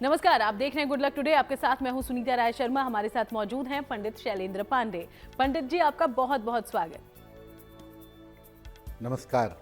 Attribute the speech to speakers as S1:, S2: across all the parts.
S1: नमस्कार, आप देख रहे हैं गुड लक टुडे। आपके साथ मैं हूं सुनीता राय शर्मा। हमारे साथ मौजूद हैं पंडित शैलेंद्र पांडे। पंडित जी, आपका बहुत बहुत स्वागत।
S2: नमस्कार।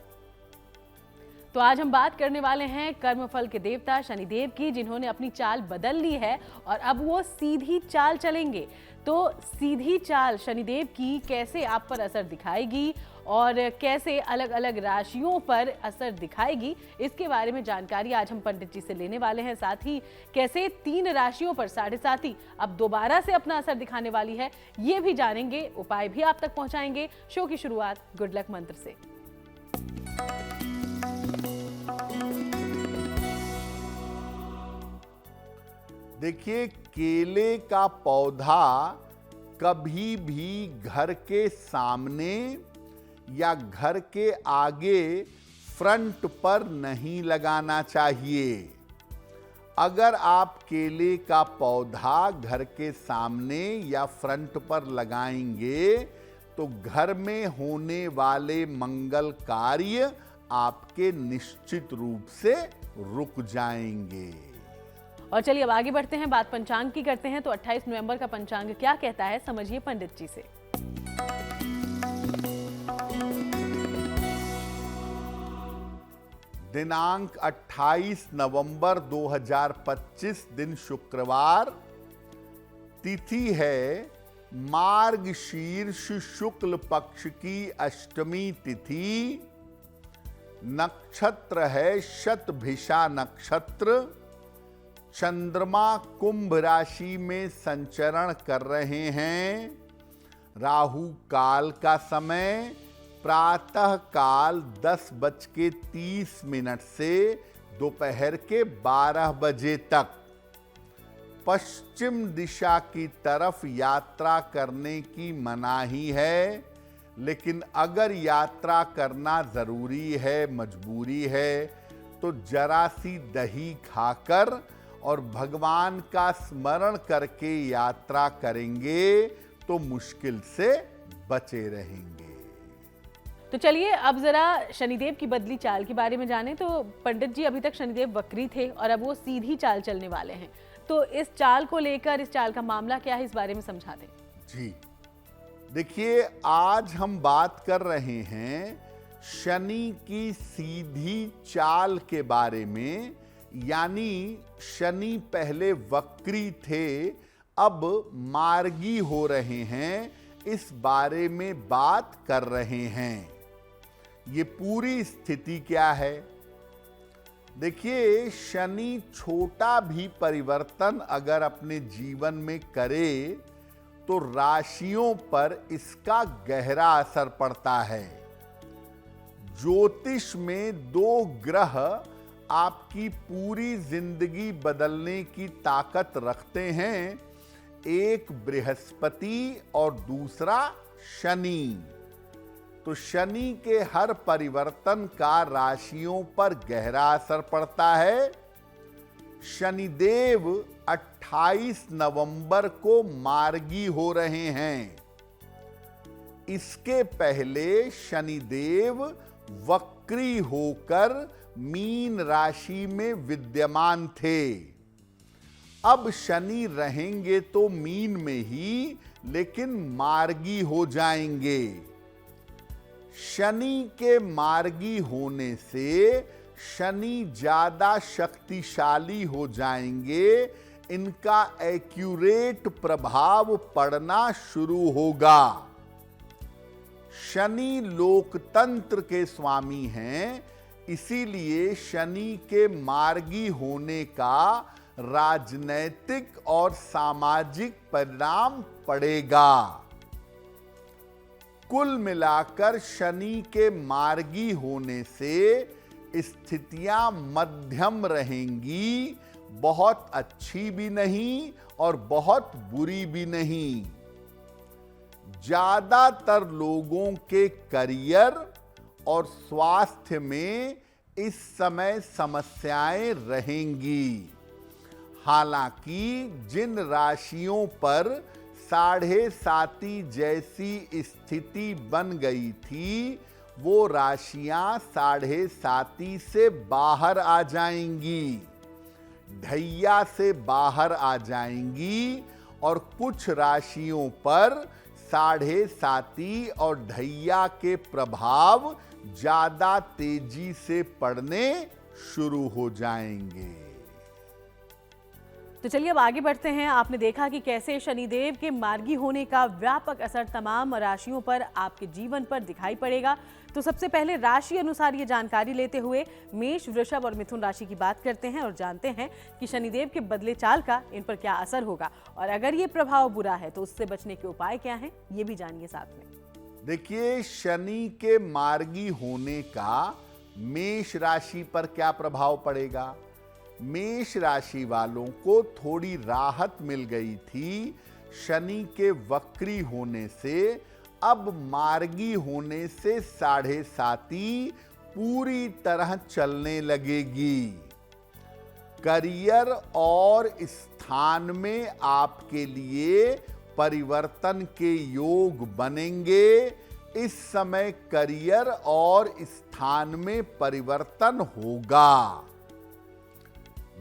S1: तो आज हम बात करने वाले हैं कर्मफल के देवता शनिदेव की, जिन्होंने अपनी चाल बदल ली है और अब वो सीधी चाल चलेंगे। तो सीधी चाल शनिदेव की कैसे आप पर असर दिखाएगी और कैसे अलग अलग राशियों पर असर दिखाएगी, इसके बारे में जानकारी आज हम पंडित जी से लेने वाले हैं। साथ ही कैसे 3 राशियों पर 7.5 अब दोबारा से अपना असर दिखाने वाली है, ये भी जानेंगे। उपाय भी आप तक पहुंचाएंगे। शो की शुरुआत गुड लक मंत्र से।
S2: देखिए, केले का पौधा कभी भी घर के सामने या घर के आगे फ्रंट पर नहीं लगाना चाहिए। अगर आप केले का पौधा घर के सामने या फ्रंट पर लगाएंगे तो घर में होने वाले मंगल कार्य आपके निश्चित रूप से रुक जाएंगे।
S1: और चलिए अब आगे बढ़ते हैं, बात पंचांग की करते हैं। तो 28 नवंबर का पंचांग क्या कहता है, समझिए पंडित जी से।
S2: दिनांक 28 नवंबर 2025 दिन शुक्रवार, तिथि है मार्गशीर्ष शुक्ल पक्ष की अष्टमी तिथि, नक्षत्र है शतभिषा नक्षत्र, चंद्रमा कुंभ राशि में संचरण कर रहे हैं। राहु काल का समय प्रातः काल 10:30 से दोपहर के 12 बजे तक। पश्चिम दिशा की तरफ यात्रा करने की मनाही है, लेकिन अगर यात्रा करना जरूरी है, मजबूरी है, तो जरा सी दही खाकर और भगवान का स्मरण करके यात्रा करेंगे तो मुश्किल से बचे रहेंगे।
S1: तो चलिए अब जरा शनिदेव की बदली चाल के बारे में जानें। तो पंडित जी, अभी तक शनिदेव वक्री थे और अब वो सीधी चाल चलने वाले हैं। तो इस चाल को लेकर, इस चाल का मामला क्या है, इस बारे में समझा दें।
S2: जी देखिए, आज हम बात कर रहे हैं शनि की सीधी चाल के बारे में। यानी शनि पहले वक्री थे, अब मार्गी हो रहे हैं, इस बारे में बात कर रहे हैं। ये पूरी स्थिति क्या है? देखिए, शनि छोटा भी परिवर्तन अगर अपने जीवन में करे तो राशियों पर इसका गहरा असर पड़ता है। ज्योतिष में 2 ग्रह आपकी पूरी जिंदगी बदलने की ताकत रखते हैं, एक बृहस्पति और दूसरा शनि। तो शनि के हर परिवर्तन का राशियों पर गहरा असर पड़ता है। शनिदेव 28 नवंबर को मार्गी हो रहे हैं। इसके पहले शनिदेव वक्री होकर मीन राशि में विद्यमान थे। अब शनि रहेंगे तो मीन में ही, लेकिन मार्गी हो जाएंगे। शनि के मार्गी होने से शनि ज्यादा शक्तिशाली हो जाएंगे, इनका एक्यूरेट प्रभाव पड़ना शुरू होगा। शनि लोकतंत्र के स्वामी हैं, इसीलिए शनि के मार्गी होने का राजनैतिक और सामाजिक परिणाम पड़ेगा। कुल मिलाकर शनि के मार्गी होने से स्थितियां मध्यम रहेंगी, बहुत अच्छी भी नहीं और बहुत बुरी भी नहीं। ज्यादातर लोगों के करियर और स्वास्थ्य में इस समय समस्याएं रहेंगी। हालांकि जिन राशियों पर 7.5 जैसी स्थिति बन गई थी, वो राशियां 7.5 से बाहर आ जाएंगी। ढैया से बाहर आ जाएंगी और कुछ राशियों पर साढ़े साती और ढैया के प्रभाव ज्यादा तेजी से पड़ने शुरू हो जाएंगे।
S1: तो चलिए अब आगे बढ़ते हैं। आपने देखा कि कैसे शनिदेव के मार्गी होने का व्यापक असर तमाम राशियों पर आपके जीवन पर दिखाई पड़ेगा। तो सबसे पहले राशि अनुसार ये जानकारी लेते हुए मेष, वृषभ और मिथुन राशि की बात करते हैं और जानते हैं कि शनिदेव के बदले चाल का इन पर क्या असर होगा, और अगर ये प्रभाव बुरा है तो उससे बचने के उपाय क्या हैं, ये भी जानिए साथ में।
S2: देखिए, शनि के मार्गी होने का मेष राशि पर क्या प्रभाव पड़ेगा। मेष राशि वालों को थोड़ी राहत मिल गई थी शनि के वक्री होने से। अब मार्गी होने से साढ़े साती पूरी तरह चलने लगेगी। करियर और स्थान में आपके लिए परिवर्तन के योग बनेंगे। इस समय करियर और स्थान में परिवर्तन होगा।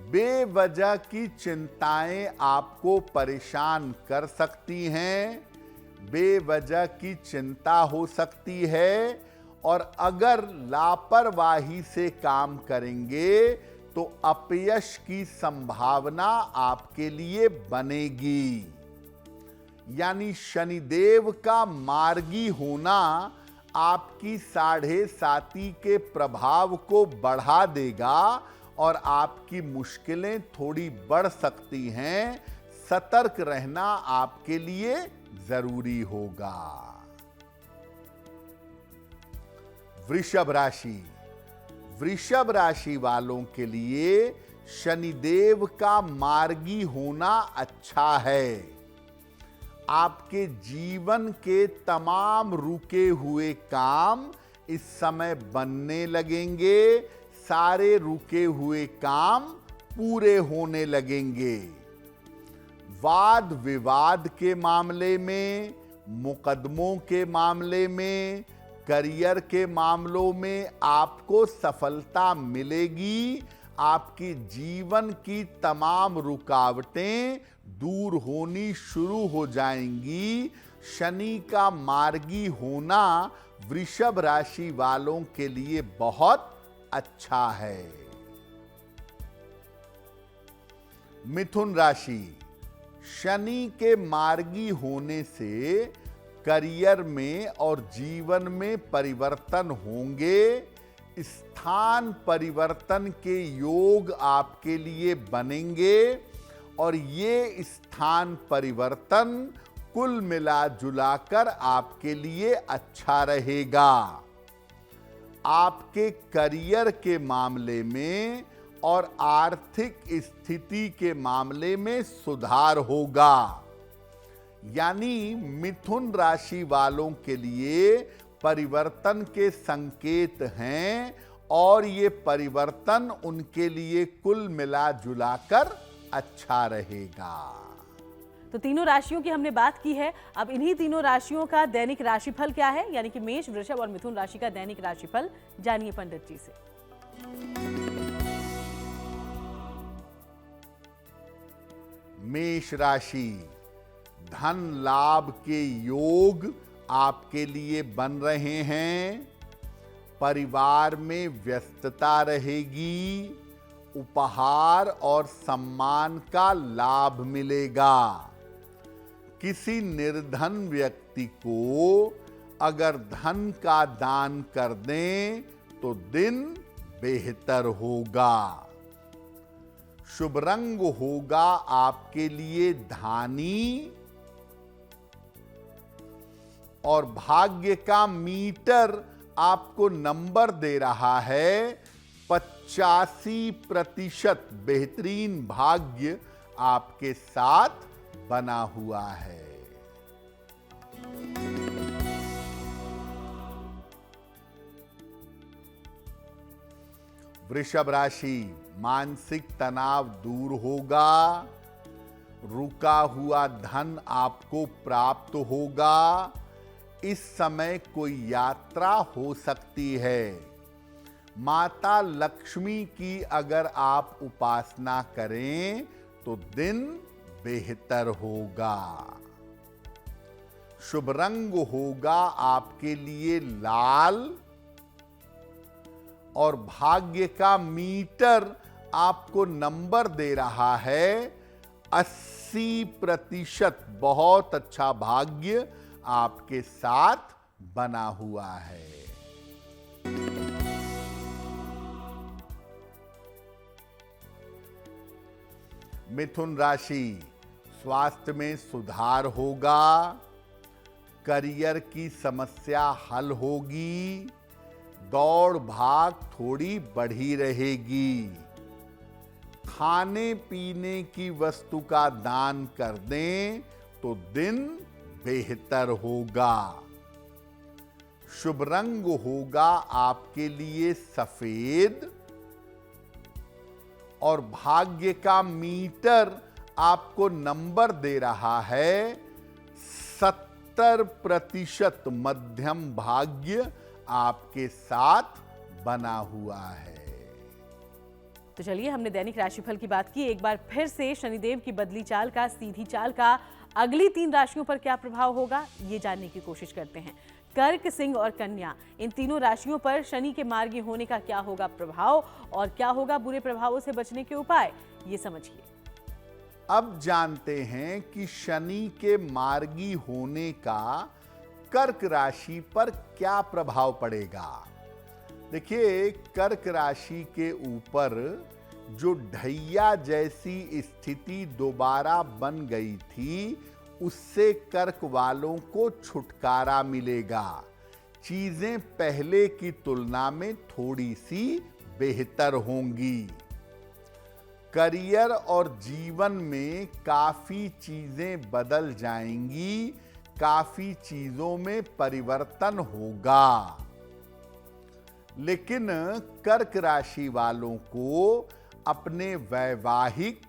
S2: बेवजह की चिंताएं आपको परेशान कर सकती हैं, बेवजह की चिंता हो सकती है, और अगर लापरवाही से काम करेंगे तो अपयश की संभावना आपके लिए बनेगी। यानी शनिदेव का मार्गी होना आपकी साढ़े साती के प्रभाव को बढ़ा देगा और आपकी मुश्किलें थोड़ी बढ़ सकती हैं। सतर्क रहना आपके लिए जरूरी होगा। वृषभ राशि, वृषभ राशि वालों के लिए शनिदेव का मार्गी होना अच्छा है। आपके जीवन के तमाम रुके हुए काम इस समय बनने लगेंगे। सारे रुके हुए काम पूरे होने लगेंगे। वाद विवाद के मामले में, मुकदमों के मामले में, करियर के मामलों में आपको सफलता मिलेगी। आपकी जीवन की तमाम रुकावटें दूर होनी शुरू हो जाएंगी। शनि का मार्गी होना वृषभ राशि वालों के लिए बहुत अच्छा है। मिथुन राशि, शनि के मार्गी होने से करियर में और जीवन में परिवर्तन होंगे। स्थान परिवर्तन के योग आपके लिए बनेंगे और ये स्थान परिवर्तन कुल मिला जुलाकर आपके लिए अच्छा रहेगा। आपके करियर के मामले में और आर्थिक स्थिति के मामले में सुधार होगा। यानी मिथुन राशि वालों के लिए परिवर्तन के संकेत हैं और ये परिवर्तन उनके लिए कुल मिला जुलाकर अच्छा रहेगा।
S1: तो तीनों राशियों की हमने बात की है। अब इन्हीं तीनों राशियों का दैनिक राशिफल क्या है, यानी कि मेष, वृषभ और मिथुन राशि का दैनिक राशिफल जानिए पंडित जी से।
S2: मेष राशि, धन लाभ के योग आपके लिए बन रहे हैं। परिवार में व्यस्तता रहेगी। उपहार और सम्मान का लाभ मिलेगा। किसी निर्धन व्यक्ति को अगर धन का दान कर दें तो दिन बेहतर होगा। शुभ रंग होगा आपके लिए धानी और भाग्य का मीटर आपको नंबर दे रहा है 85%। बेहतरीन भाग्य आपके साथ बना हुआ है। वृषभ राशि, मानसिक तनाव दूर होगा। रुका हुआ धन आपको प्राप्त होगा। इस समय कोई यात्रा हो सकती है। माता लक्ष्मी की अगर आप उपासना करें तो दिन बेहतर होगा। शुभ रंग होगा आपके लिए लाल और भाग्य का मीटर आपको नंबर दे रहा है 80%। बहुत अच्छा भाग्य आपके साथ बना हुआ है। मिथुन राशि, स्वास्थ्य में सुधार होगा, करियर की समस्या हल होगी, दौड़ भाग थोड़ी बढ़ी रहेगी। खाने पीने की वस्तु का दान कर दें तो दिन बेहतर होगा। शुभ रंग होगा आपके लिए सफेद और भाग्य का मीटर आपको नंबर दे रहा है 70%। मध्यम भाग्य आपके साथ बना हुआ है।
S1: तो चलिए, हमने दैनिक राशिफल की बात की। एक बार फिर से शनिदेव की बदली चाल का, सीधी चाल का अगली 3 राशियों पर क्या प्रभाव होगा, ये जानने की कोशिश करते हैं। कर्क, सिंह और कन्या, इन तीनों राशियों पर शनि के मार्गी होने का क्या होगा प्रभाव और क्या होगा बुरे प्रभावों से बचने के उपाय, ये समझिए।
S2: अब जानते हैं कि शनि के मार्गी होने का कर्क राशि पर क्या प्रभाव पड़ेगा। देखिए, कर्क राशि के ऊपर जो ढैया जैसी स्थिति दोबारा बन गई थी, उससे कर्क वालों को छुटकारा मिलेगा। चीजें पहले की तुलना में थोड़ी सी बेहतर होंगी। करियर और जीवन में काफी चीजें बदल जाएंगी, काफी चीजों में परिवर्तन होगा। लेकिन कर्क राशि वालों को अपने वैवाहिक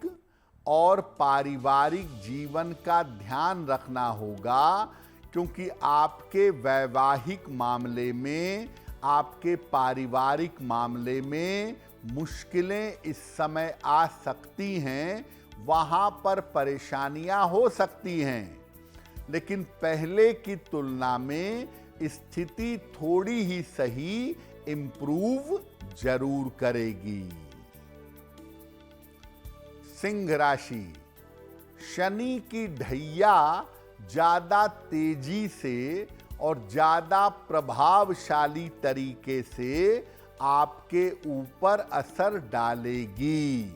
S2: और पारिवारिक जीवन का ध्यान रखना होगा, क्योंकि आपके वैवाहिक मामले में, आपके पारिवारिक मामले में मुश्किलें इस समय आ सकती हैं। वहां पर परेशानियां हो सकती हैं, लेकिन पहले की तुलना में स्थिति थोड़ी ही सही इम्प्रूव जरूर करेगी। सिंह राशि, शनि की ढैया ज्यादा तेजी से और ज्यादा प्रभावशाली तरीके से आपके ऊपर असर डालेगी।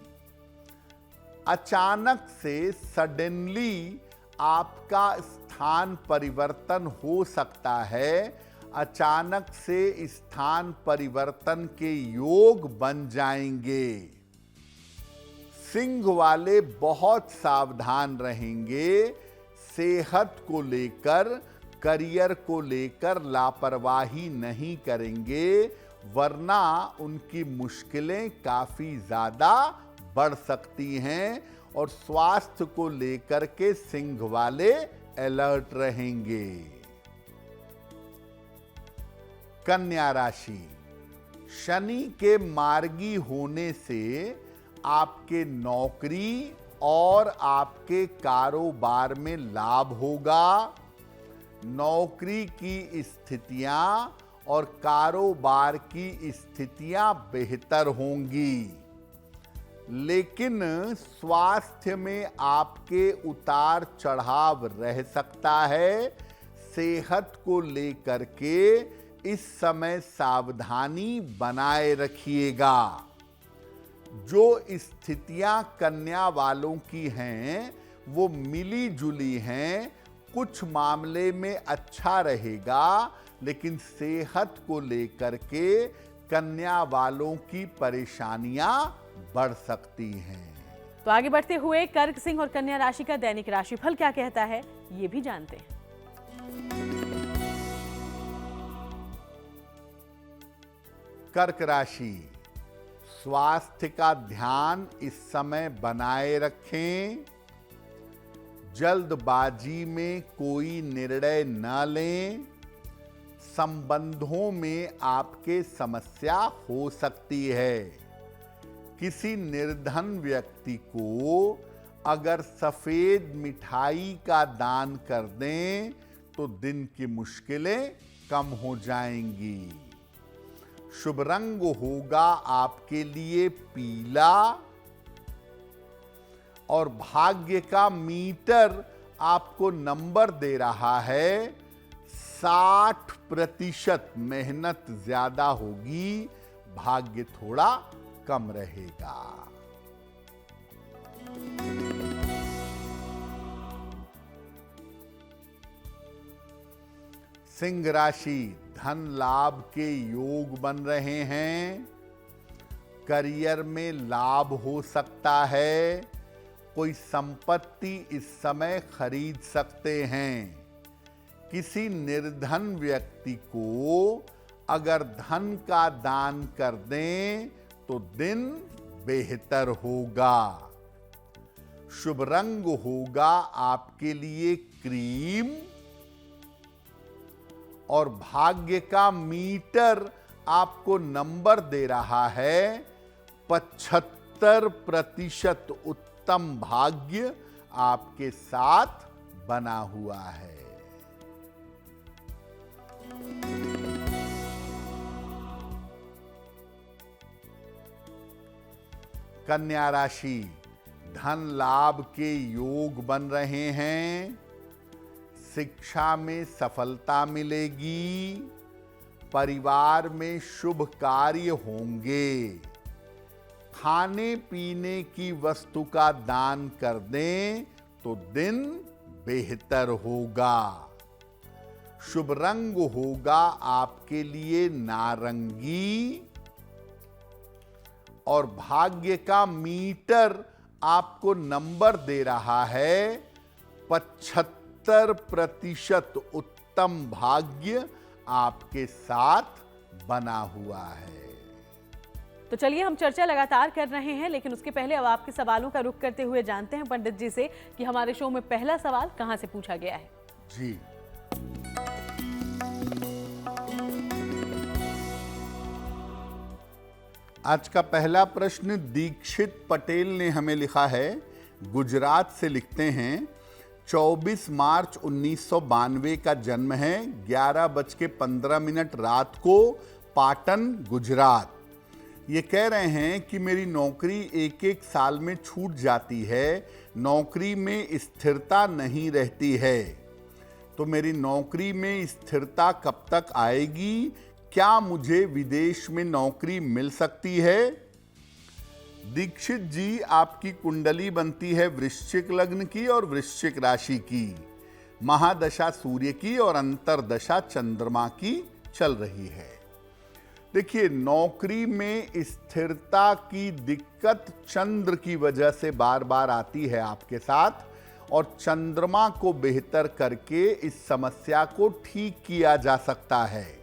S2: अचानक से सडनली आपका स्थान परिवर्तन हो सकता है। अचानक से स्थान परिवर्तन के योग बन जाएंगे। सिंह वाले बहुत सावधान रहेंगे। सेहत को लेकर, करियर को लेकर लापरवाही नहीं करेंगे, वरना उनकी मुश्किलें काफी ज्यादा बढ़ सकती हैं। और स्वास्थ्य को लेकर के सिंह वाले अलर्ट रहेंगे। कन्या राशि, शनि के मार्गी होने से आपके नौकरी और आपके कारोबार में लाभ होगा। नौकरी की स्थितियां और कारोबार की स्थितियां बेहतर होंगी, लेकिन स्वास्थ्य में आपके उतार चढ़ाव रह सकता है। सेहत को लेकर के इस समय सावधानी बनाए रखिएगा। जो स्थितियां कन्या वालों की हैं, वो मिली जुली हैं। कुछ मामले में अच्छा रहेगा, लेकिन सेहत को लेकर के कन्या वालों की परेशानियां बढ़ सकती हैं।
S1: तो आगे बढ़ते हुए कर्क, सिंह और कन्या राशि का दैनिक राशिफल क्या कहता है, ये भी जानते हैं।
S2: कर्क राशि, स्वास्थ्य का ध्यान इस समय बनाए रखें। जल्दबाजी में कोई निर्णय न लें। संबंधों में आपके समस्या हो सकती है। किसी निर्धन व्यक्ति को अगर सफेद मिठाई का दान कर दें तो दिन की मुश्किलें कम हो जाएंगी। शुभ रंग होगा आपके लिए पीला और भाग्य का मीटर आपको नंबर दे रहा है 60%। मेहनत ज्यादा होगी, भाग्य थोड़ा कम रहेगा। सिंह राशि, धन लाभ के योग बन रहे हैं। करियर में लाभ हो सकता है। कोई संपत्ति इस समय खरीद सकते हैं। किसी निर्धन व्यक्ति को अगर धन का दान कर दें तो दिन बेहतर होगा। शुभ रंग होगा आपके लिए क्रीम और भाग्य का मीटर आपको नंबर दे रहा है 75%। उत्तम भाग्य आपके साथ बना हुआ है। कन्या राशि, धन लाभ के योग बन रहे हैं। शिक्षा में सफलता मिलेगी। परिवार में शुभ कार्य होंगे। खाने पीने की वस्तु का दान कर दें तो दिन बेहतर होगा। शुभ रंग होगा आपके लिए नारंगी और भाग्य का मीटर आपको नंबर दे रहा है 75%। उत्तम भाग्य आपके साथ बना हुआ है।
S1: तो चलिए, हम चर्चा लगातार कर रहे हैं, लेकिन उसके पहले अब आपके सवालों का रुख करते हुए जानते हैं पंडित जी से कि हमारे शो में पहला सवाल कहां से पूछा गया है।
S2: जी, आज का पहला प्रश्न दीक्षित पटेल ने हमें लिखा है। गुजरात से लिखते हैं। 24 मार्च 1992 का जन्म है। 11:15 रात को, पाटन, गुजरात। ये कह रहे हैं कि मेरी नौकरी एक एक साल में छूट जाती है। नौकरी में स्थिरता नहीं रहती है, तो मेरी नौकरी में स्थिरता कब तक आएगी? क्या मुझे विदेश में नौकरी मिल सकती है? दीक्षित जी, आपकी कुंडली बनती है वृश्चिक लग्न की और वृश्चिक राशि की। महादशा सूर्य की और अंतरदशा चंद्रमा की चल रही है। देखिए, नौकरी में स्थिरता की दिक्कत चंद्र की वजह से बार बार आती है आपके साथ, और चंद्रमा को बेहतर करके इस समस्या को ठीक किया जा सकता है।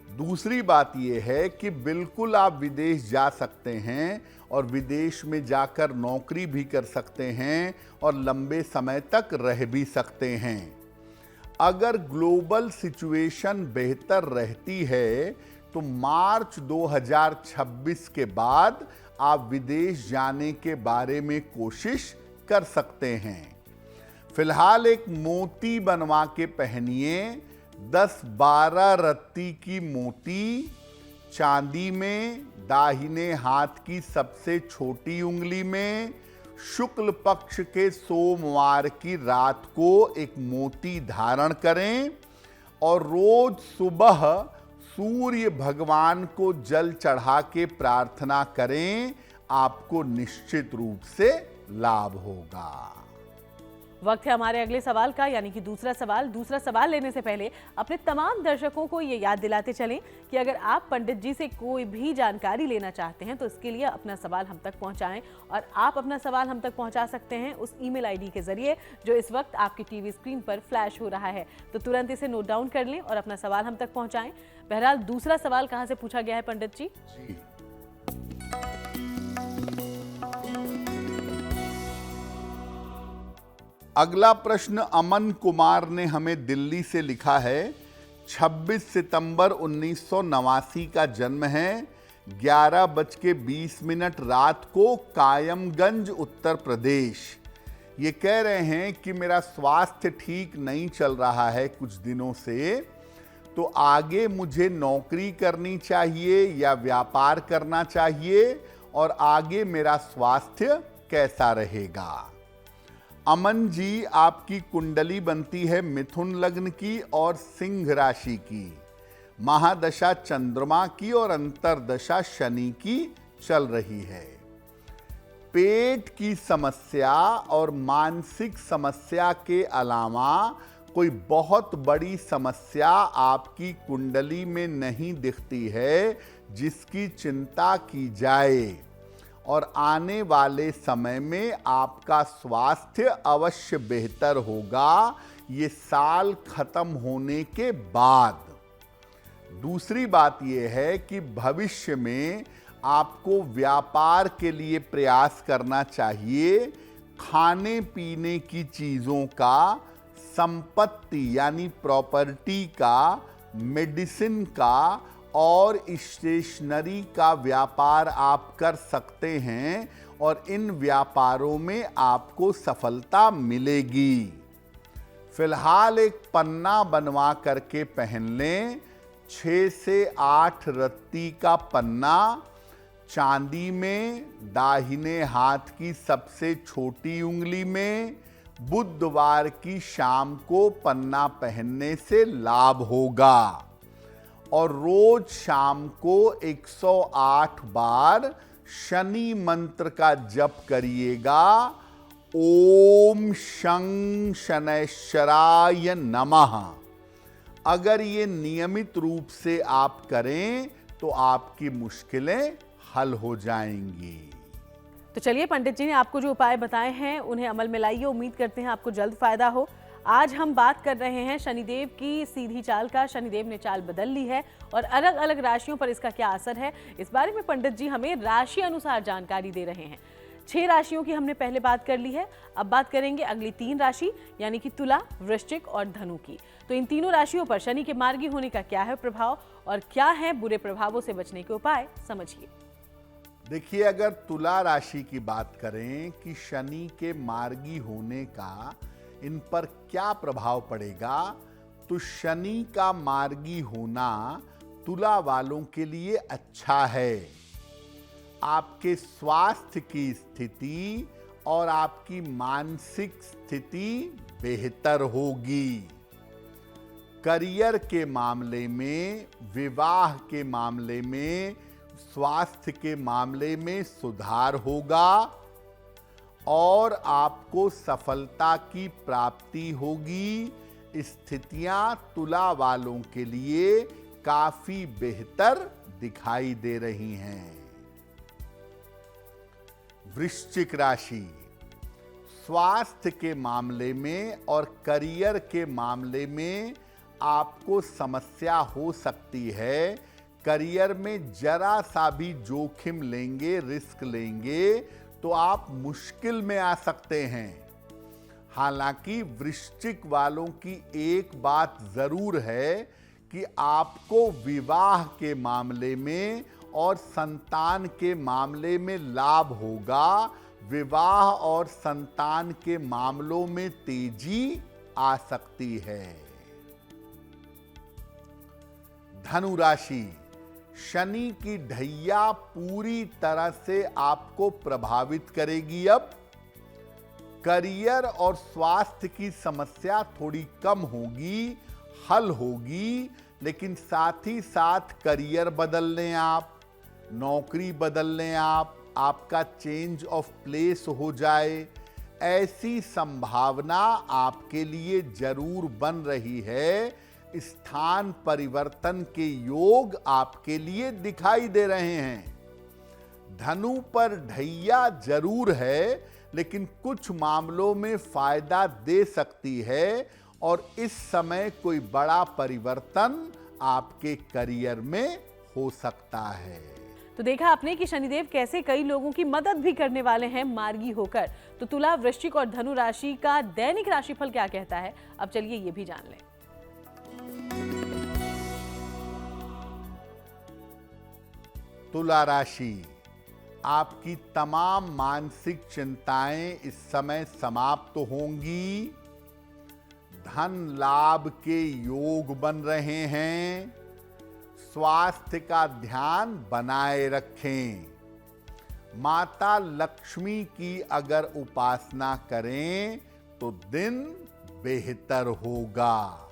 S2: दूसरी बात यह है कि बिल्कुल आप विदेश जा सकते हैं और विदेश में जाकर नौकरी भी कर सकते हैं और लंबे समय तक रह भी सकते हैं। अगर ग्लोबल सिचुएशन बेहतर रहती है तो मार्च 2026 के बाद आप विदेश जाने के बारे में कोशिश कर सकते हैं। फिलहाल एक मोती बनवा के पहनिए। 10-12 रत्ती की मोती चांदी में, दाहिने हाथ की सबसे छोटी उंगली में, शुक्ल पक्ष के सोमवार की रात को एक मोती धारण करें और रोज सुबह सूर्य भगवान को जल चढ़ा के प्रार्थना करें। आपको निश्चित रूप से लाभ होगा।
S1: वक्त है हमारे अगले सवाल का, यानी कि दूसरा सवाल लेने से पहले अपने तमाम दर्शकों को ये याद दिलाते चलें कि अगर आप पंडित जी से कोई भी जानकारी लेना चाहते हैं तो इसके लिए अपना सवाल हम तक पहुंचाएं, और आप अपना सवाल हम तक पहुंचा सकते हैं उस ईमेल आईडी के जरिए जो इस वक्त आपकी टीवी स्क्रीन पर फ्लैश हो रहा है। तो तुरंत इसे नोट डाउन कर लें और अपना सवाल हम तक पहुंचाएं। बहरहाल, दूसरा सवाल कहां से पूछा गया है पंडित जी?
S2: अगला प्रश्न अमन कुमार ने हमें दिल्ली से लिखा है। 26 सितंबर 1989 का जन्म है। 11:20 रात को कायमगंज उत्तर प्रदेश। ये कह रहे हैं कि मेरा स्वास्थ्य ठीक नहीं चल रहा है कुछ दिनों से, तो आगे मुझे नौकरी करनी चाहिए या व्यापार करना चाहिए और आगे मेरा स्वास्थ्य कैसा रहेगा। अमन जी, आपकी कुंडली बनती है मिथुन लग्न की और सिंह राशि की। महादशा चंद्रमा की और अंतरदशा शनि की चल रही है। पेट की समस्या और मानसिक समस्या के अलावा कोई बहुत बड़ी समस्या आपकी कुंडली में नहीं दिखती है जिसकी चिंता की जाए, और आने वाले समय में आपका स्वास्थ्य अवश्य बेहतर होगा ये साल खत्म होने के बाद। दूसरी बात यह है कि भविष्य में आपको व्यापार के लिए प्रयास करना चाहिए। खाने पीने की चीज़ों का, संपत्ति यानी प्रॉपर्टी का, मेडिसिन का और स्टेशनरी का व्यापार आप कर सकते हैं और इन व्यापारों में आपको सफलता मिलेगी। फिलहाल एक पन्ना बनवा करके पहन लें। 6 से 8 रत्ती का पन्ना, चांदी में, दाहिने हाथ की सबसे छोटी उंगली में। बुधवार की शाम को पन्ना पहनने से लाभ होगा और रोज शाम को 108 बार शनि मंत्र का जप करिएगा। ओम शं शनैश्चराय नमः। अगर ये नियमित रूप से आप करें तो आपकी मुश्किलें हल हो जाएंगी।
S1: तो चलिए, पंडित जी ने आपको जो उपाय बताए हैं उन्हें अमल में लाइए। उम्मीद करते हैं आपको जल्द फायदा हो। आज हम बात कर रहे हैं शनिदेव की सीधी चाल का। शनिदेव ने चाल बदल ली है और अलग अलग राशियों पर इसका क्या असर है, इस बारे में पंडित जी हमें राशि अनुसार जानकारी दे रहे हैं। 6 राशियों की हमने पहले बात कर ली है। अब बात करेंगे अगली 3 राशि यानी कि तुला, वृश्चिक और धनु की। तो इन तीनों राशियों पर शनि के मार्गी होने का क्या है प्रभाव और क्या है बुरे प्रभावों से बचने के उपाय, समझिए।
S2: देखिए, अगर तुला राशि की बात करें कि शनि के मार्गी होने का इन पर क्या प्रभाव पड़ेगा, तो शनि का मार्गी होना तुला वालों के लिए अच्छा है। आपके स्वास्थ्य की स्थिति और आपकी मानसिक स्थिति बेहतर होगी। करियर के मामले में, विवाह के मामले में, स्वास्थ्य के मामले में सुधार होगा और आपको सफलता की प्राप्ति होगी। स्थितियां तुला वालों के लिए काफी बेहतर दिखाई दे रही हैं। वृश्चिक राशि, स्वास्थ्य के मामले में और करियर के मामले में आपको समस्या हो सकती है। करियर में जरा सा भी जोखिम लेंगे, रिस्क लेंगे तो आप मुश्किल में आ सकते हैं। हालांकि वृश्चिक वालों की एक बात जरूर है कि आपको विवाह के मामले में और संतान के मामले में लाभ होगा। विवाह और संतान के मामलों में तेजी आ सकती है। धनु राशि, शनि की ढैया पूरी तरह से आपको प्रभावित करेगी। अब करियर और स्वास्थ्य की समस्या थोड़ी कम होगी, हल होगी, लेकिन साथ ही साथ करियर बदल लें आप, नौकरी बदल लें आप, आपका चेंज ऑफ प्लेस हो जाए, ऐसी संभावना आपके लिए जरूर बन रही है। स्थान परिवर्तन के योग आपके लिए दिखाई दे रहे हैं। धनु पर ढैया जरूर है, लेकिन कुछ मामलों में फायदा दे सकती है और इस समय कोई बड़ा परिवर्तन आपके करियर में हो सकता है।
S1: तो देखा आपने कि शनिदेव कैसे कई लोगों की मदद भी करने वाले हैं मार्गी होकर। तो तुला, वृश्चिक और धनु राशि का दैनिक राशिफल क्या कहता है, अब चलिए ये भी जान लें।
S2: तुला राशि, आपकी तमाम मानसिक चिंताएं इस समय समाप्त होंगी। धन लाभ के योग बन रहे हैं। स्वास्थ्य का ध्यान बनाए रखें। माता लक्ष्मी की अगर उपासना करें तो दिन बेहतर होगा।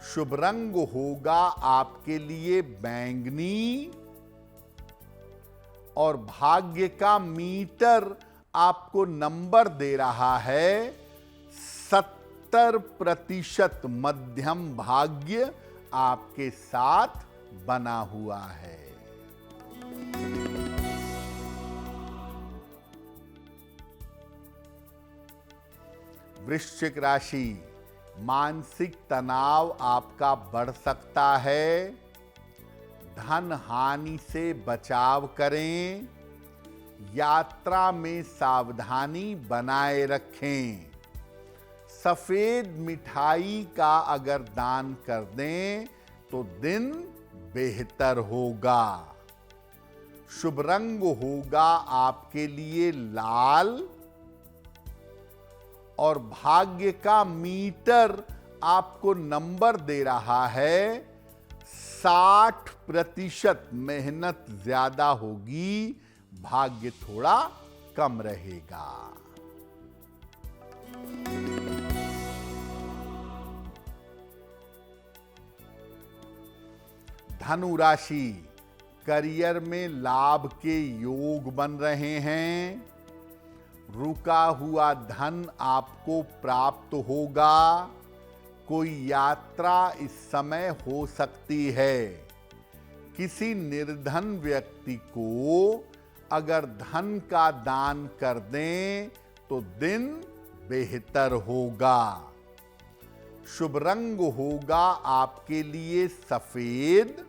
S2: शुभ रंग होगा आपके लिए बैंगनी और भाग्य का मीटर आपको नंबर दे रहा है 70% मध्यम भाग्य आपके साथ बना हुआ है। वृश्चिक राशि, मानसिक तनाव आपका बढ़ सकता है। धन हानि से बचाव करें। यात्रा में सावधानी बनाए रखें। सफेद मिठाई का अगर दान कर दें तो दिन बेहतर होगा। शुभ रंग होगा आपके लिए लाल और भाग्य का मीटर आपको नंबर दे रहा है 60%। मेहनत ज्यादा होगी, भाग्य थोड़ा कम रहेगा। धनु राशि, करियर में लाभ के योग बन रहे हैं। रुका हुआ धन आपको प्राप्त होगा। कोई यात्रा इस समय हो सकती है। किसी निर्धन व्यक्ति को अगर धन का दान कर दें तो दिन बेहतर होगा। शुभ रंग होगा आपके लिए सफेद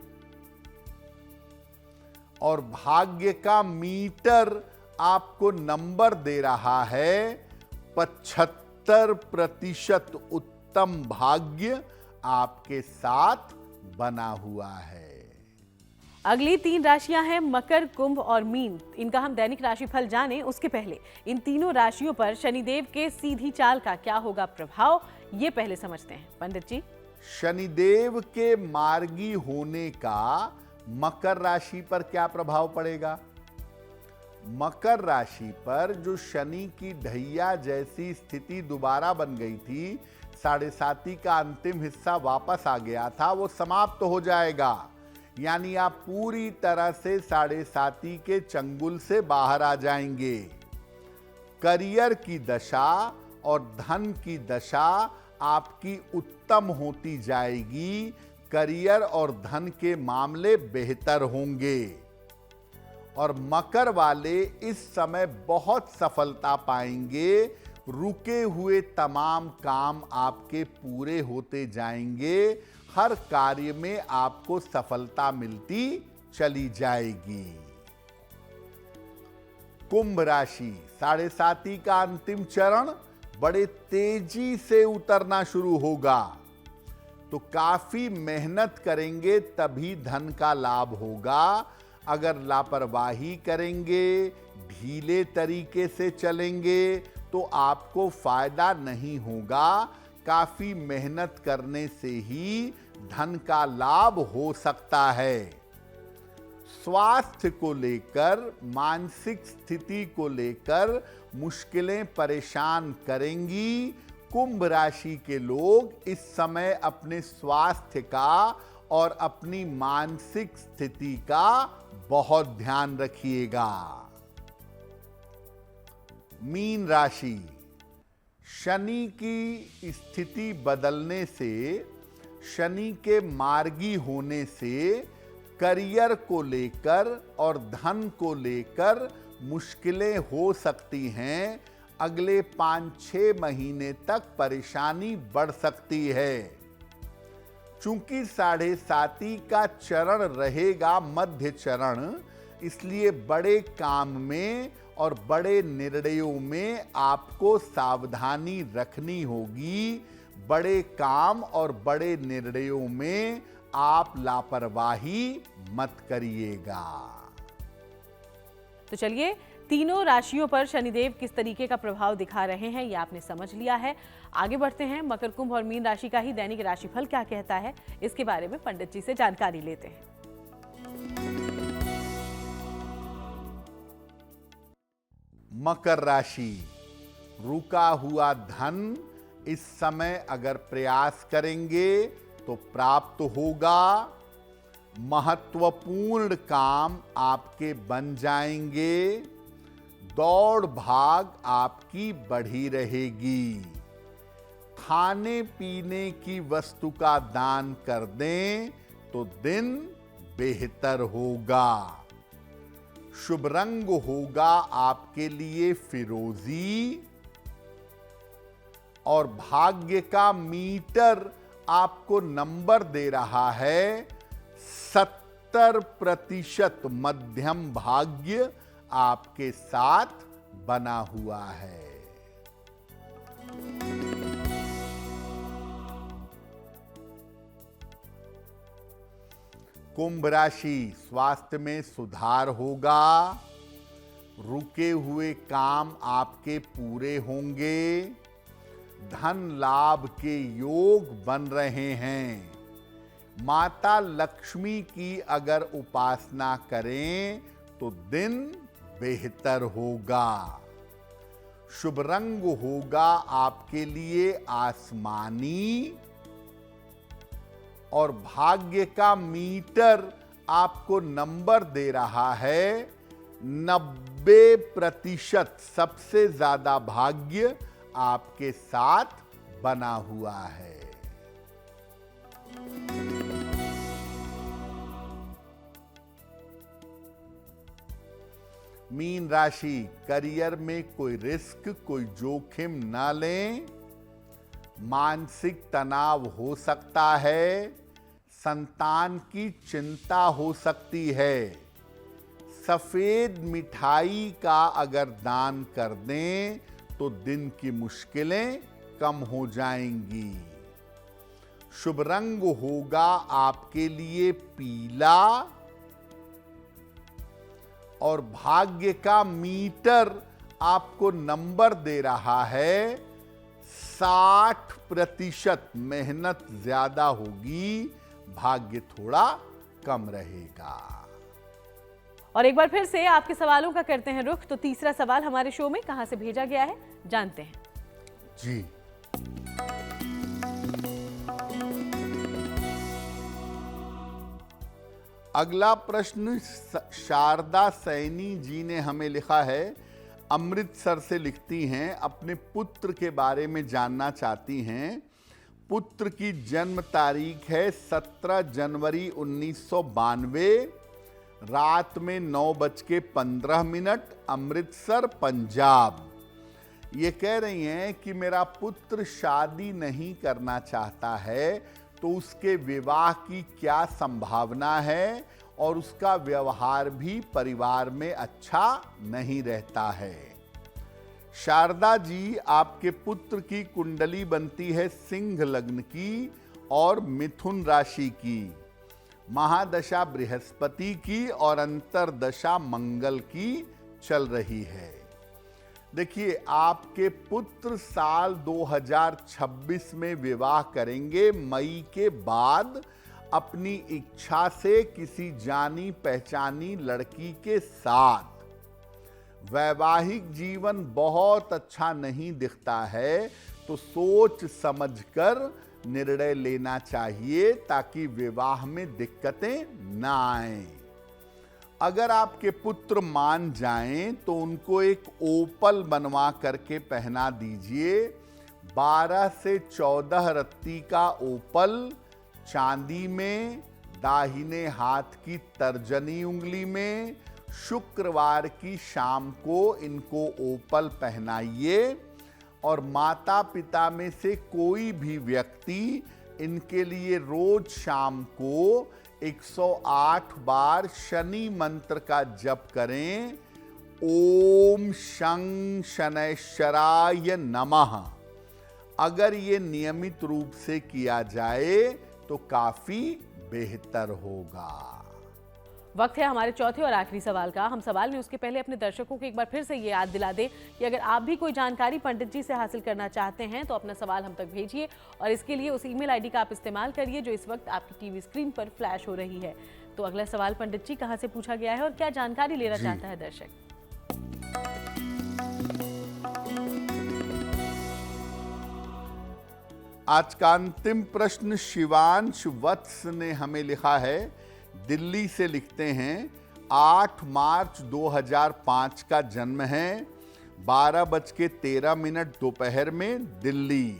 S2: और भाग्य का मीटर आपको नंबर दे रहा है 75%। उत्तम भाग्य आपके साथ बना हुआ है।
S1: अगली 3 राशियां हैं मकर, कुंभ और मीन। इनका हम दैनिक राशिफल जानें उसके पहले इन तीनों राशियों पर शनिदेव के सीधी चाल का क्या होगा प्रभाव, ये पहले समझते हैं। पंडित जी,
S2: शनिदेव के मार्गी होने का मकर राशि पर क्या प्रभाव पड़ेगा? मकर राशि पर जो शनि की ढैया जैसी स्थिति दोबारा बन गई थी, 7.5 का अंतिम हिस्सा वापस आ गया था, वो समाप्त हो जाएगा। यानी आप पूरी तरह से 7.5 के चंगुल से बाहर आ जाएंगे। करियर की दशा और धन की दशा आपकी उत्तम होती जाएगी। करियर और धन के मामले बेहतर होंगे और मकर वाले इस समय बहुत सफलता पाएंगे। रुके हुए तमाम काम आपके पूरे होते जाएंगे। हर कार्य में आपको सफलता मिलती चली जाएगी। कुंभ राशि, 7.5 का अंतिम चरण बड़े तेजी से उतरना शुरू होगा, तो काफी मेहनत करेंगे तभी धन का लाभ होगा। अगर लापरवाही करेंगे, ढीले तरीके से चलेंगे तो आपको फायदा नहीं होगा। काफी मेहनत करने से ही धन का लाभ हो सकता है। स्वास्थ्य को लेकर, मानसिक स्थिति को लेकर मुश्किलें परेशान करेंगी। कुंभ राशि के लोग इस समय अपने स्वास्थ्य का और अपनी मानसिक स्थिति का बहुत ध्यान रखिएगा। मीन राशि, शनि की स्थिति बदलने से, शनि के मार्गी होने से करियर को लेकर और धन को लेकर मुश्किलें हो सकती हैं। अगले 5-6 महीने तक परेशानी बढ़ सकती है। चूंकि 7.5 का चरण रहेगा मध्य चरण, इसलिए बड़े काम में और बड़े निर्णयों में आपको सावधानी रखनी होगी। बड़े काम और बड़े निर्णयों में आप लापरवाही मत करिएगा।
S1: तो चलिए, तीनों राशियों पर शनिदेव किस तरीके का प्रभाव दिखा रहे हैं ये आपने समझ लिया है। आगे बढ़ते हैं, मकर, कुंभ और मीन राशि का ही दैनिक राशिफल क्या कहता है, इसके बारे में पंडित जी से जानकारी लेते हैं।
S2: मकर राशि, रुका हुआ धन इस समय अगर प्रयास करेंगे तो प्राप्त होगा। महत्वपूर्ण काम आपके बन जाएंगे। दौड़ भाग आपकी बढ़ी रहेगी। खाने पीने की वस्तु का दान कर दें तो दिन बेहतर होगा। शुभ रंग होगा आपके लिए फिरोजी और भाग्य का मीटर आपको नंबर दे रहा है 70% मध्यम भाग्य आपके साथ बना हुआ है। कुंभ राशि, स्वास्थ्य में सुधार होगा। रुके हुए काम आपके पूरे होंगे। धन लाभ के योग बन रहे हैं। माता लक्ष्मी की अगर उपासना करें तो दिन बेहतर होगा। शुभ रंग होगा आपके लिए आसमानी और भाग्य का मीटर आपको नंबर दे रहा है 90%। सबसे ज्यादा भाग्य आपके साथ बना हुआ है। मीन राशि, करियर में कोई रिस्क, कोई जोखिम ना लें। मानसिक तनाव हो सकता है। संतान की चिंता हो सकती है। सफेद मिठाई का अगर दान कर दें तो दिन की मुश्किलें कम हो जाएंगी। शुभ रंग होगा आपके लिए पीला और भाग्य का मीटर आपको नंबर दे रहा है 60%। मेहनत ज्यादा होगी, भाग्य थोड़ा कम रहेगा।
S1: और एक बार फिर से आपके सवालों का करते हैं रुख। तो तीसरा सवाल हमारे शो में कहां से भेजा गया है, जानते हैं।
S2: जी, अगला प्रश्न शारदा सैनी जी ने हमें लिखा है। अमृतसर से लिखती हैं, अपने पुत्र के बारे में जानना चाहती हैं। पुत्र की जन्म तारीख है 17 जनवरी 1992, रात में 9:15, अमृतसर, पंजाब। ये कह रही हैं कि मेरा पुत्र शादी नहीं करना चाहता है, तो उसके विवाह की क्या संभावना है और उसका व्यवहार भी परिवार में अच्छा नहीं रहता है। शारदा जी, आपके पुत्र की कुंडली बनती है सिंह लग्न की और मिथुन राशि की। महादशा बृहस्पति की और अंतरदशा मंगल की चल रही है। देखिए, आपके पुत्र साल 2026 में विवाह करेंगे, मई के बाद, अपनी इच्छा से किसी जानी पहचानी लड़की के साथ। वैवाहिक जीवन बहुत अच्छा नहीं दिखता है, तो सोच समझकर निर्णय लेना चाहिए ताकि विवाह में दिक्कतें ना आएं। अगर आपके पुत्र मान जाएं तो उनको एक ओपल बनवा करके पहना दीजिए। 12 से 14 रत्ती का ओपल चांदी में, दाहिने हाथ की तर्जनी उंगली में, शुक्रवार की शाम को इनको ओपल पहनाइए और माता पिता में से कोई भी व्यक्ति इनके लिए रोज शाम को 108 बार शनि मंत्र का जप करें। ओम शं शनैश्चराय नमः। अगर ये नियमित रूप से किया जाए तो काफी बेहतर होगा।
S1: वक्त है हमारे चौथे और आखिरी सवाल का। हम सवाल में उसके पहले अपने दर्शकों को एक बार फिर से ये याद दिला दें कि अगर आप भी कोई जानकारी पंडित जी से हासिल करना चाहते हैं तो अपना सवाल हम तक भेजिए और इसके लिए उस ईमेल आईडी का आप इस्तेमाल करिए जो इस वक्त आपकी टीवी स्क्रीन पर फ्लैश हो रही है। तो अगला सवाल पंडित जी कहाँ से पूछा गया है और क्या जानकारी लेना चाहता है दर्शक?
S2: आज का अंतिम प्रश्न शिवांश वत्स ने हमें लिखा है, दिल्ली से लिखते हैं, 8 मार्च 2005 का जन्म है, 12:13 दोपहर में दिल्ली।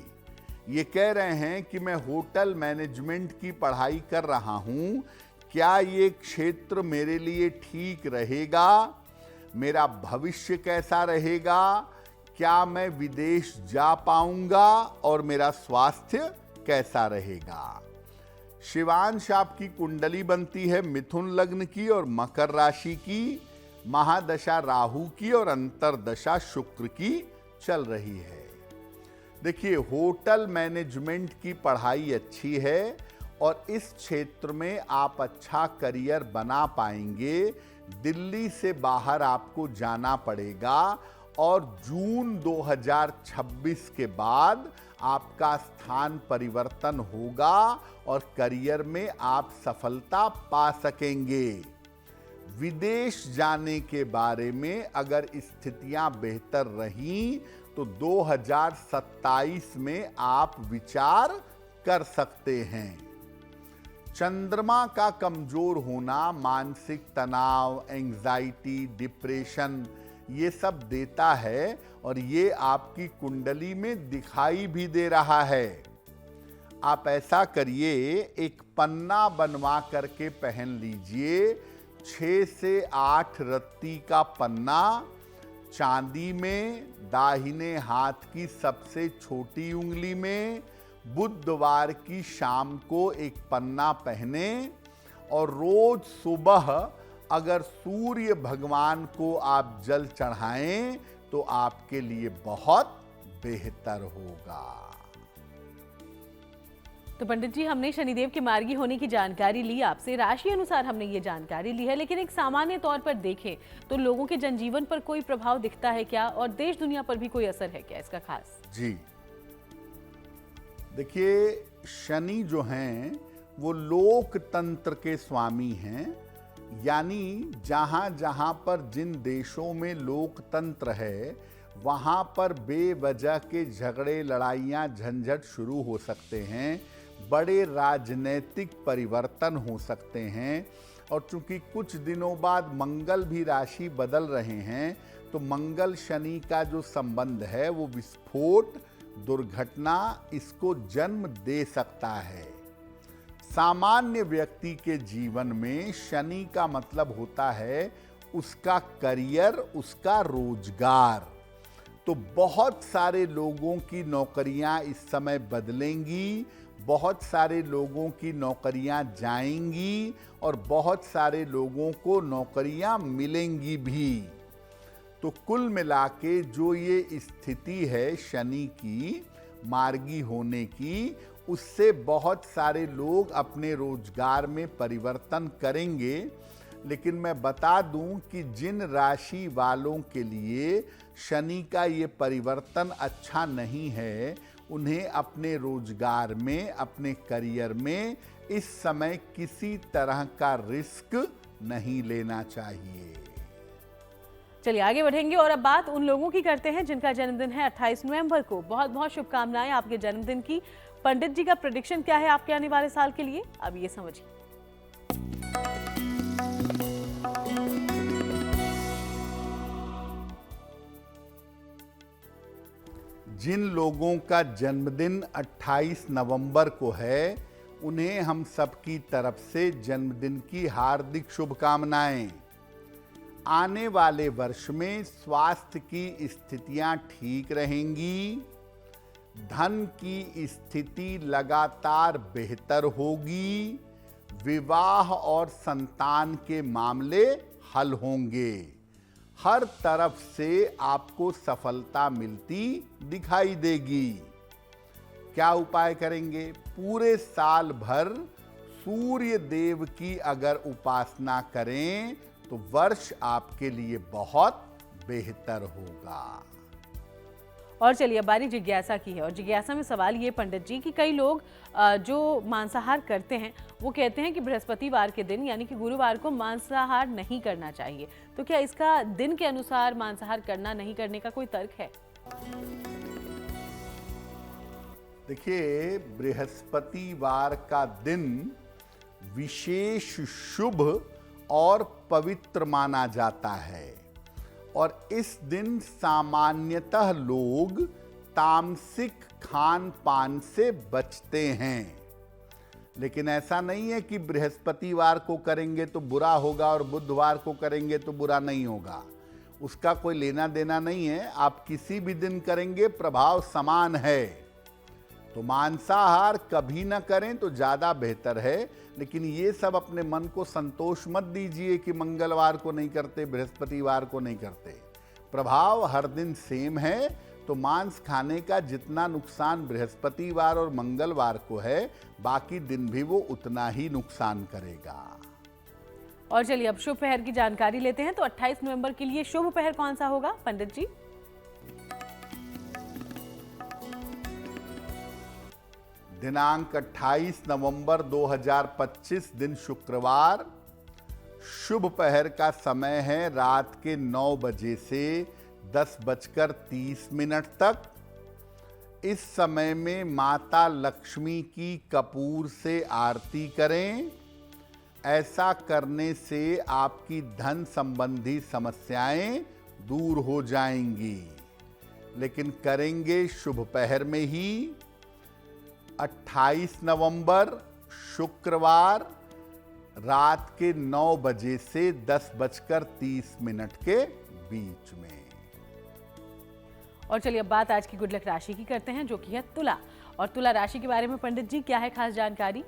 S2: ये कह रहे हैं कि मैं होटल मैनेजमेंट की पढ़ाई कर रहा हूं, क्या ये क्षेत्र मेरे लिए ठीक रहेगा? मेरा भविष्य कैसा रहेगा? क्या मैं विदेश जा पाऊंगा और मेरा स्वास्थ्य कैसा रहेगा? शिवांश, आपकी कुंडली बनती है मिथुन लग्न की और मकर राशि की, महादशा राहु की और अंतरदशा शुक्र की चल रही है। देखिए, होटल मैनेजमेंट की पढ़ाई अच्छी है और इस क्षेत्र में आप अच्छा करियर बना पाएंगे। दिल्ली से बाहर आपको जाना पड़ेगा और जून 2026 के बाद आपका स्थान परिवर्तन होगा और करियर में आप सफलता पा सकेंगे। विदेश जाने के बारे में अगर स्थितियां बेहतर रहीं तो 2027 में आप विचार कर सकते हैं। चंद्रमा का कमजोर होना मानसिक तनाव, एंजाइटी, डिप्रेशन ये सब देता है और ये आपकी कुंडली में दिखाई भी दे रहा है। आप ऐसा करिए, एक पन्ना बनवा करके पहन लीजिए, 6 से 8 रत्ती का पन्ना, चांदी में, दाहिने हाथ की सबसे छोटी उंगली में। बुधवार की शाम को एक पन्ना पहने और रोज सुबह अगर सूर्य भगवान को आप जल चढ़ाएं तो आपके लिए बहुत बेहतर होगा।
S1: तो पंडित जी, हमने शनिदेव के मार्गी होने की जानकारी ली आपसे, राशि अनुसार हमने ये जानकारी ली है, लेकिन एक सामान्य तौर पर देखें तो लोगों के जनजीवन पर कोई प्रभाव दिखता है क्या और देश दुनिया पर भी कोई असर है क्या इसका खास?
S2: जी देखिए, शनि जो हैं वो लोकतंत्र के स्वामी हैं, यानी जहां जहां पर जिन देशों में लोकतंत्र है वहां पर बेवजह के झगड़े, लड़ाइयां, झंझट शुरू हो सकते हैं, बड़े राजनीतिक परिवर्तन हो सकते हैं। और चूंकि कुछ दिनों बाद मंगल भी राशि बदल रहे हैं तो मंगल शनि का जो संबंध है वो विस्फोट, दुर्घटना इसको जन्म दे सकता है। सामान्य व्यक्ति के जीवन में शनि का मतलब होता है उसका करियर, उसका रोजगार। तो बहुत सारे लोगों की नौकरियां इस समय बदलेंगी, बहुत सारे लोगों की नौकरियां जाएंगी और बहुत सारे लोगों को नौकरियां मिलेंगी भी। तो कुल मिलाके जो ये स्थिति है शनि की मार्गी होने की, उससे बहुत सारे लोग अपने रोजगार में परिवर्तन करेंगे। लेकिन मैं बता दूं कि जिन राशि वालों के लिए शनि का ये परिवर्तन अच्छा नहीं है, उन्हें अपने रोजगार में, अपने करियर में इस समय किसी तरह का रिस्क नहीं लेना चाहिए।
S1: चलिए आगे बढ़ेंगे और अब बात उन लोगों की करते हैं जिनका जन्मदिन है 28 नवंबर को। बहुत बहुत शुभकामनाएं आपके जन्मदिन की। पंडित जी का प्रेडिक्शन क्या है आपके आने वाले साल के लिए, अब ये समझिए।
S2: जिन लोगों का जन्मदिन 28 नवंबर को है उन्हें हम सबकी तरफ से जन्मदिन की हार्दिक शुभकामनाएं। आने वाले वर्ष में स्वास्थ्य की स्थितियां ठीक रहेंगी, धन की स्थिति लगातार बेहतर होगी, विवाह और संतान के मामले हल होंगे। हर तरफ से आपको सफलता मिलती दिखाई देगी। क्या उपाय करेंगे? पूरे साल भर सूर्य देव की अगर उपासना करें तो वर्ष आपके लिए बहुत बेहतर होगा।
S1: और चलिए अब बारी जिज्ञासा की है, और जिज्ञासा में सवाल ये पंडित जी कि कई लोग जो मांसाहार करते हैं वो कहते हैं कि बृहस्पतिवार के दिन यानी कि गुरुवार को मांसाहार नहीं करना चाहिए, तो क्या इसका दिन के अनुसार मांसाहार करना नहीं करने का कोई तर्क है?
S2: देखिए, बृहस्पतिवार का दिन विशेष शुभ और पवित्र माना जाता है और इस दिन सामान्यतः लोग तामसिक खान पान से बचते हैं। लेकिन ऐसा नहीं है कि बृहस्पतिवार को करेंगे तो बुरा होगा और बुधवार को करेंगे तो बुरा नहीं होगा, उसका कोई लेना देना नहीं है। आप किसी भी दिन करेंगे प्रभाव समान है। तो मांसाहार कभी ना करें तो ज़्यादा बेहतर है, लेकिन ये सब अपने मन को संतोष मत दीजिए कि मंगलवार को नहीं करते, बृहस्पतिवार को नहीं करते। प्रभाव हर दिन सेम है, तो मांस खाने का जितना नुकसान बृहस्पतिवार और मंगलवार को है, बाकी दिन भी वो उतना ही नुकसान करेगा।
S1: और चलिए अब शुभ पहर की जानकारी लेते हैं। तो 28 नवंबर के लिए शुभ पहर कौन सा होगा पंडित जी?
S2: दिनांक 28 नवंबर 2025 दिन शुक्रवार। शुभ पहर का समय है रात के 9 बजे से 10:30 तक। इस समय में माता लक्ष्मी की कपूर से आरती करें। ऐसा करने से आपकी धन संबंधी समस्याएं दूर हो जाएंगी। लेकिन करेंगे शुभ पहर में ही। 28 नवंबर शुक्रवार रात के 9 बजे से 10:30 के बीच में।
S1: और चलिए अब बात आज की गुड लक राशि की करते हैं, जो कि है तुला। और तुला राशि के बारे में पंडित जी क्या है खास जानकारी?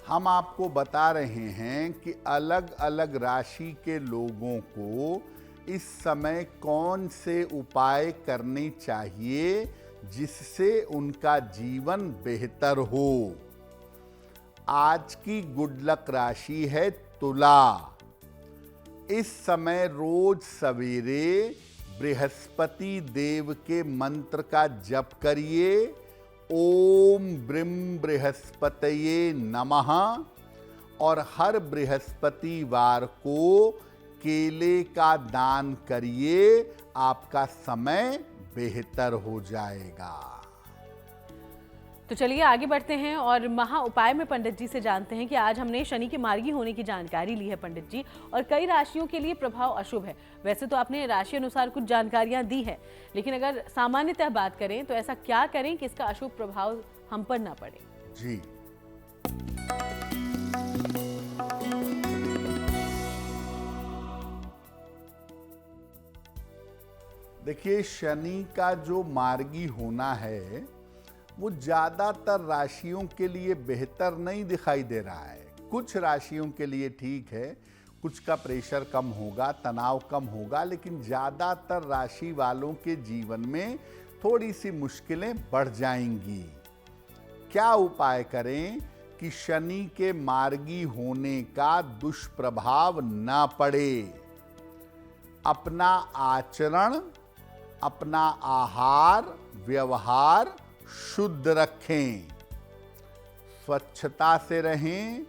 S2: हम आपको बता रहे हैं कि अलग अलग राशि के लोगों को इस समय कौन से उपाय करने चाहिए जिससे उनका जीवन बेहतर हो। आज की गुड लक राशि है तुला। इस समय रोज सवेरे बृहस्पति देव के मंत्र का जप करिए। ओम ब्रीम बृहस्पतये नमः। और हर बृहस्पतिवार को केले का दान करिए, आपका समय बेहतर हो जाएगा।
S1: तो चलिए आगे बढ़ते हैं और महा उपाय में पंडित जी से जानते हैं कि आज हमने शनि के मार्गी होने की जानकारी ली है पंडित जी, और कई राशियों के लिए प्रभाव अशुभ है। वैसे तो आपने राशि अनुसार कुछ जानकारियां दी है, लेकिन अगर सामान्यतः बात करें तो ऐसा क्या करें कि इसका अशुभ प्रभाव हम पर ना पड़े?
S2: जी, देखिए, शनि का जो मार्गी होना है वो ज्यादातर राशियों के लिए बेहतर नहीं दिखाई दे रहा है। कुछ राशियों के लिए ठीक है, कुछ का प्रेशर कम होगा, तनाव कम होगा, लेकिन ज्यादातर राशि वालों के जीवन में थोड़ी सी मुश्किलें बढ़ जाएंगी। क्या उपाय करें कि शनि के मार्गी होने का दुष्प्रभाव ना पड़े? अपना आचरण, अपना आहार व्यवहार शुद्ध रखें, स्वच्छता से रहें,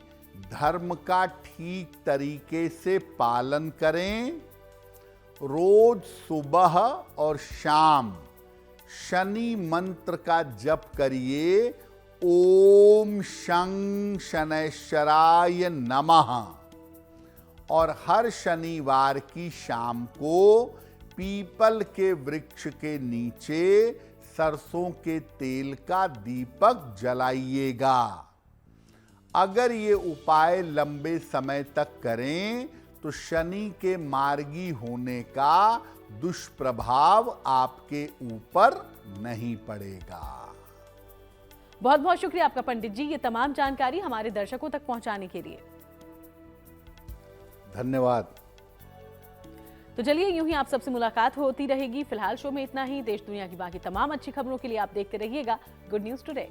S2: धर्म का ठीक तरीके से पालन करें। रोज सुबह और शाम शनि मंत्र का जप करिए। ओम शं शनैश्चराय नमः। और हर शनिवार की शाम को पीपल के वृक्ष के नीचे सरसों के तेल का दीपक जलाइएगा। अगर ये उपाय लंबे समय तक करें तो शनि के मार्गी होने का दुष्प्रभाव आपके ऊपर नहीं पड़ेगा।
S1: बहुत बहुत शुक्रिया आपका पंडित जी, ये तमाम जानकारी हमारे दर्शकों तक पहुंचाने के लिए।
S2: धन्यवाद।
S1: तो तो चलिए यूं ही आप सबसे मुलाकात होती रहेगी। फिलहाल शो में इतना ही। देश दुनिया की बाकी तमाम अच्छी खबरों के लिए आप देखते रहिएगा गुड न्यूज टुडे।